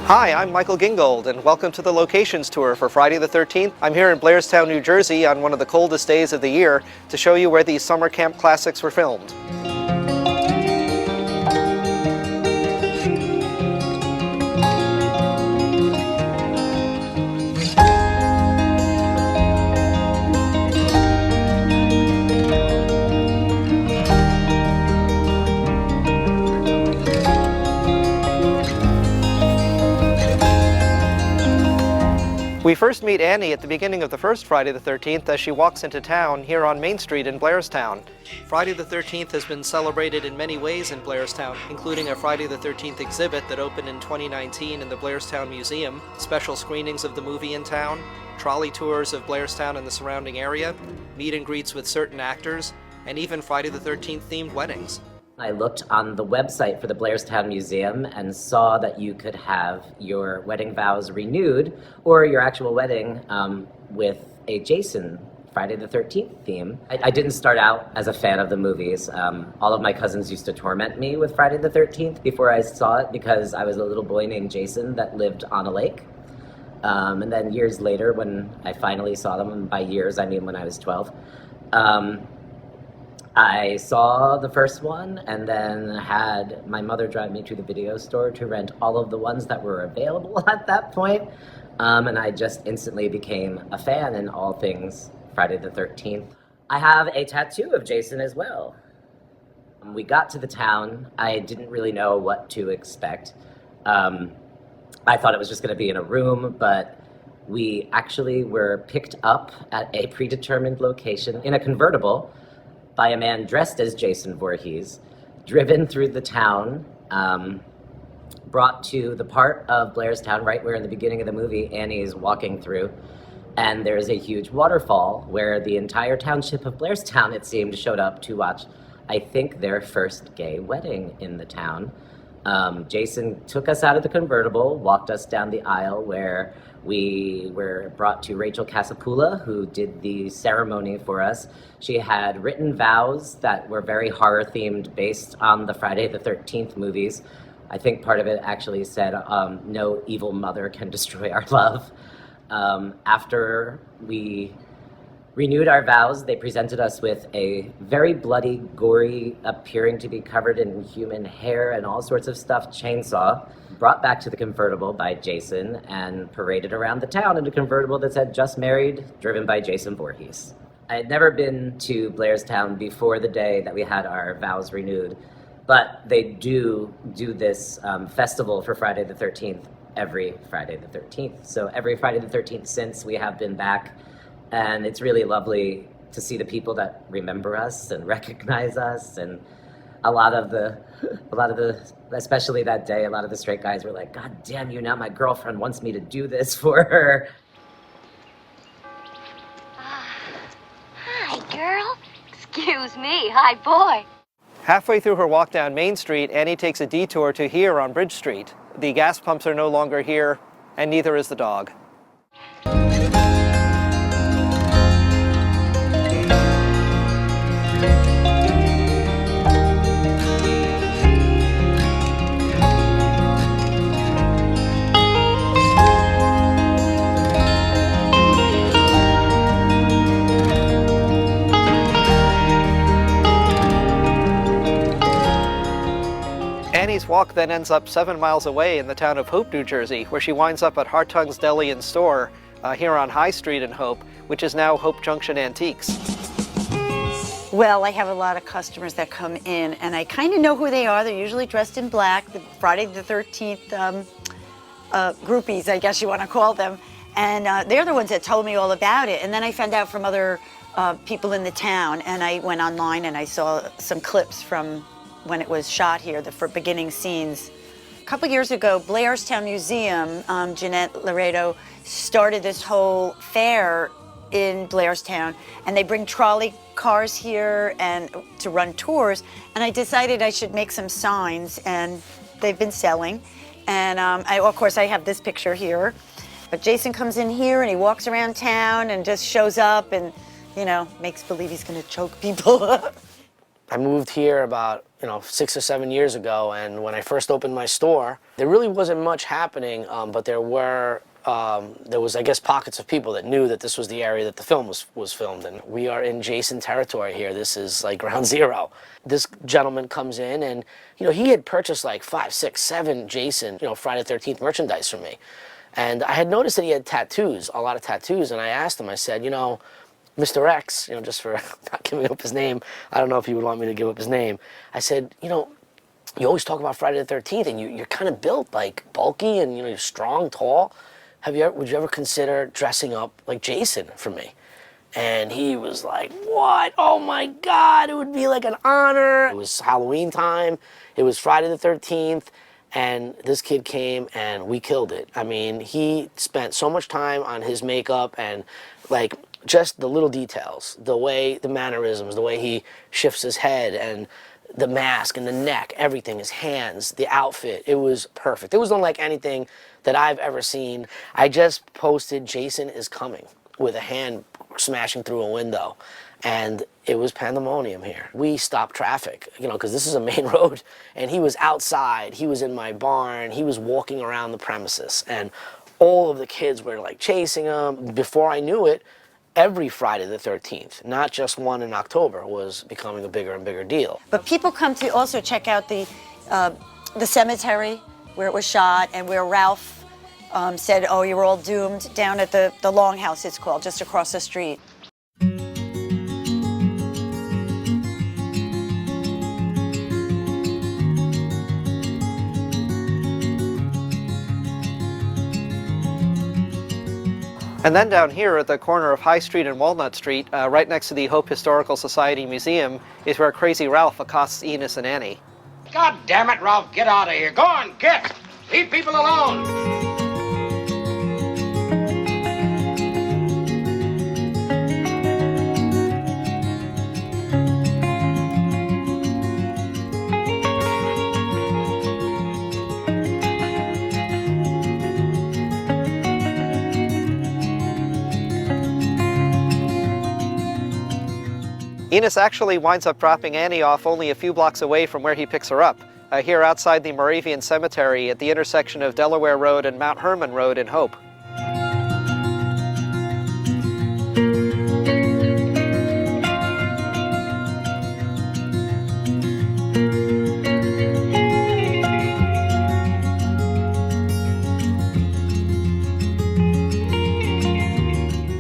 Hi, I'm Michael Gingold, and welcome to the Locations Tour for Friday the 13th. I'm here in Blairstown, New Jersey on one of the coldest days of the year to show you where these summer camp classics were filmed. We first meet Annie at the beginning of the first Friday the 13th as she walks into town here on Main Street in Blairstown. Friday the 13th has been celebrated in many ways in Blairstown, including a Friday the 13th exhibit that opened in 2019 in the Blairstown Museum, special screenings of the movie in town, trolley tours of Blairstown and the surrounding area, meet and greets with certain actors, and even Friday the 13th themed weddings. I looked on the website for the Blairstown Museum and saw that you could have your wedding vows renewed or your actual wedding with a Jason Friday the 13th theme. I didn't start out as a fan of the movies. All of my cousins used to torment me with Friday the 13th before I saw it because I was a little boy named Jason that lived on a lake. And then years later when I finally saw them, and by years I mean when I was 12, I saw the first one and then had my mother drive me to the video store to rent all of the ones that were available at that point. And I just instantly became a fan in all things Friday the 13th. I have a tattoo of Jason as well. We got to the town. I didn't really know what to expect. I thought it was just going to be in a room, but we actually were picked up at a predetermined location in a convertible by a man dressed as Jason Voorhees, driven through the town, brought to the part of Blairstown right where in the beginning of the movie Annie is walking through, and there's a huge waterfall where the entire township of Blairstown, it seemed, showed up to watch, I think, their first gay wedding in the town. Jason took us out of the convertible, walked us down the aisle where we were brought to Rachel Casapula, who did the ceremony for us. She had written vows that were very horror-themed based on the Friday the 13th movies. I think part of it actually said, no evil mother can destroy our love. After we renewed our vows, they presented us with a very bloody, gory, appearing to be covered in human hair and all sorts of stuff chainsaw, brought back to the convertible by Jason and paraded around the town in a convertible that said, "Just married, driven by Jason Voorhees." I had never been to Blairstown before the day that we had our vows renewed, but they do this festival for Friday the 13th every Friday the 13th. So every Friday the 13th since we have been back, and it's really lovely to see the people that remember us and recognize us. And a lot of the, especially that day, a lot of the straight guys were like, "God damn you, now my girlfriend wants me to do this for her." Hi, girl. Excuse me. Hi, boy. Halfway through her walk down Main Street, Annie takes a detour to here on Bridge Street. The gas pumps are no longer here, and neither is the dog. Annie's walk then ends up 7 miles away in the town of Hope, New Jersey, where she winds up at Hartung's Deli and Store here on High Street in Hope, which is now Hope Junction Antiques. Well, I have a lot of customers that come in, and I kind of know who they are. They're usually dressed in black, the Friday the 13th groupies, I guess you want to call them. And they're the ones that told me all about it. And then I found out from other people in the town, and I went online and I saw some clips from when it was shot here, the beginning scenes. A couple years ago, Blairstown Museum, Jeanette Laredo, started this whole fair in Blairstown, and they bring trolley cars here and to run tours, and I decided I should make some signs, and they've been selling. And of course I have this picture here, but Jason comes in here and he walks around town and just shows up and, you know, makes believe he's gonna choke people. I moved here about 6 or 7 years ago, and when I first opened my store, there really wasn't much happening, but there was, I guess, pockets of people that knew that this was the area that the film was filmed in. We are in Jason territory here. This is like ground zero. This gentleman comes in, and he had purchased like 5, 6, 7 Jason Friday the 13th merchandise from me, and I had noticed that he had tattoos, a lot of tattoos, and I asked him, I said, Mr. X, just for not giving up his name, I don't know if he would want me to give up his name. I said, you always talk about Friday the 13th, and you're kind of built like bulky, and you're strong, tall. Would you ever consider dressing up like Jason for me? And he was like, what? Oh my God, it would be like an honor. It was Halloween time, it was Friday the 13th, and this kid came and we killed it. I mean, he spent so much time on his makeup and like just the little details, the mannerisms, the way he shifts his head, and the mask and the neck, everything, his hands, the outfit. It was perfect. It was unlike anything that I've ever seen. I just posted Jason is coming with a hand smashing through a window, and it was pandemonium here. We stopped traffic, because this is a main road, and he was outside, he was in my barn, he was walking around the premises, and all of the kids were like chasing him. Before I knew it, every Friday the 13th, not just one in October, was becoming a bigger and bigger deal. But people come to also check out the cemetery where it was shot, and where Ralph said, oh, you're all doomed, down at the Longhouse, it's called, just across the street. And then down here at the corner of High Street and Walnut Street, right next to the Hope Historical Society Museum, is where Crazy Ralph accosts Enos and Annie. God damn it, Ralph, get out of here. Go on, get! Leave people alone! Enos actually winds up dropping Annie off only a few blocks away from where he picks her up, here outside the Moravian Cemetery at the intersection of Delaware Road and Mount Hermon Road in Hope.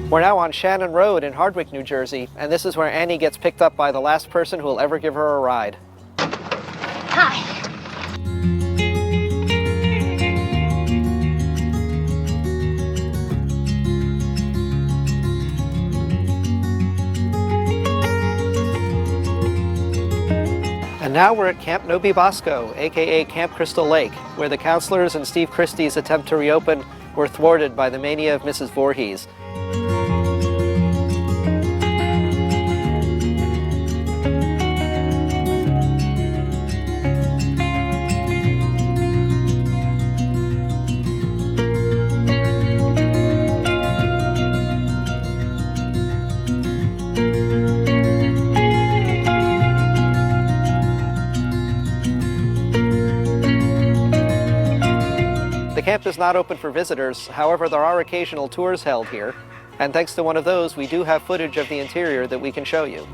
We're now on Shannon Road in Hardwick, New Jersey, and this is where Annie gets picked up by the last person who will ever give her a ride. Hi. And now we're at Camp Nobi Bosco, aka Camp Crystal Lake, where the counselors and Steve Christie's attempt to reopen were thwarted by the mania of Mrs. Voorhees. The camp is not open for visitors, however there are occasional tours held here, and thanks to one of those we do have footage of the interior that we can show you.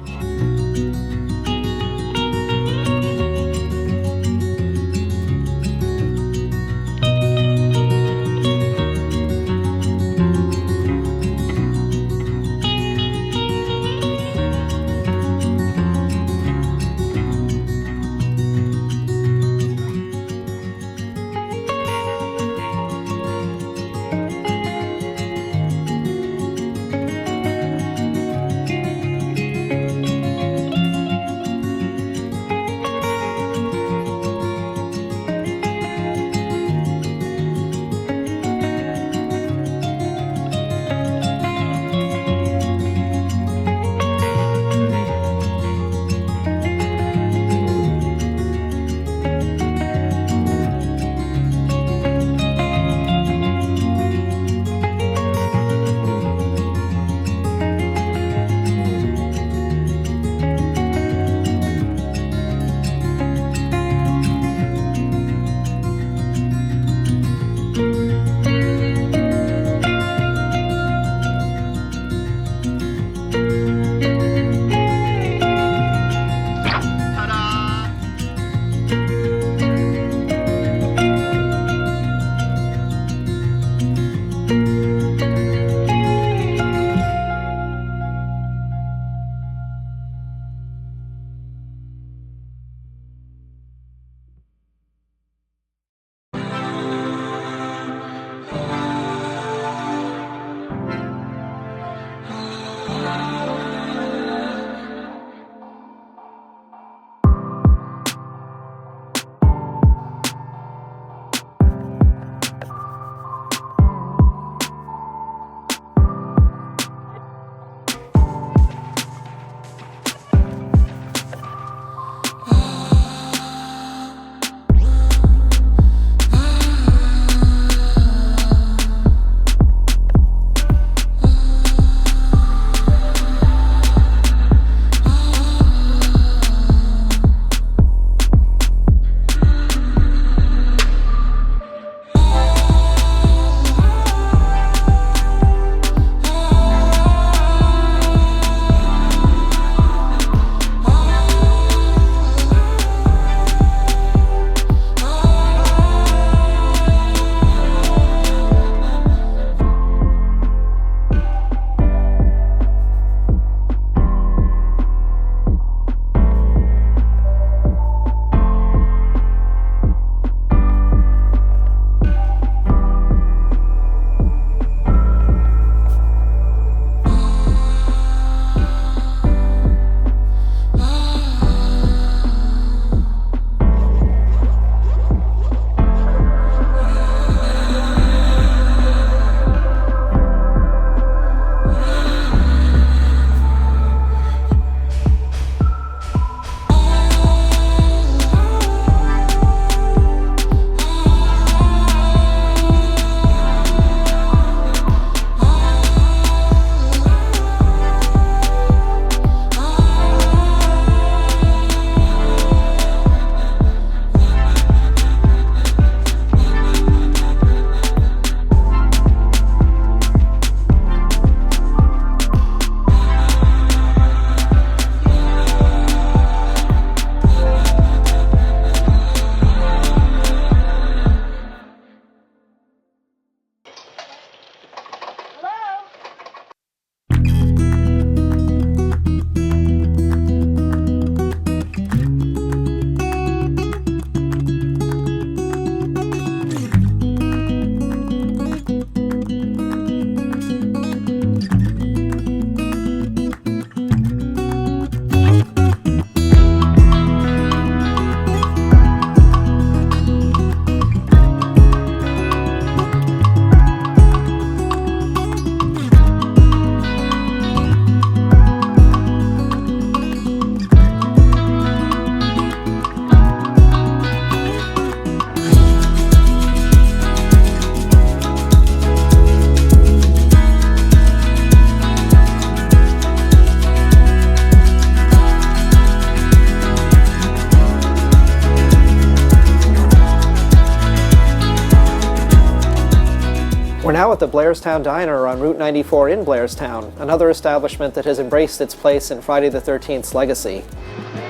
We're now at the Blairstown Diner on Route 94 in Blairstown, another establishment that has embraced its place in Friday the 13th's legacy.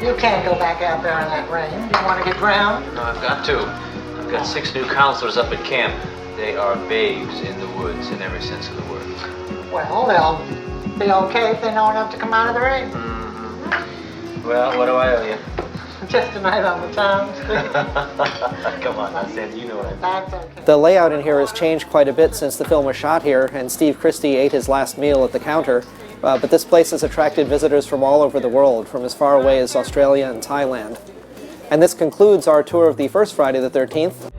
You can't go back out there in that rain. Do you want to get drowned? No, I've got to. I've got 6 new counselors up at camp. They are babes in the woods in every sense of the word. Well, they'll be okay if they know enough to come out of the rain. Mm-hmm. Well, what do I owe you? Just a night on the town. Come on, now, Sandy, you know what I mean. That's okay. The layout in here has changed quite a bit since the film was shot here, and Steve Christie ate his last meal at the counter. But this place has attracted visitors from all over the world, from as far away as Australia and Thailand. And this concludes our tour of the first Friday the 13th.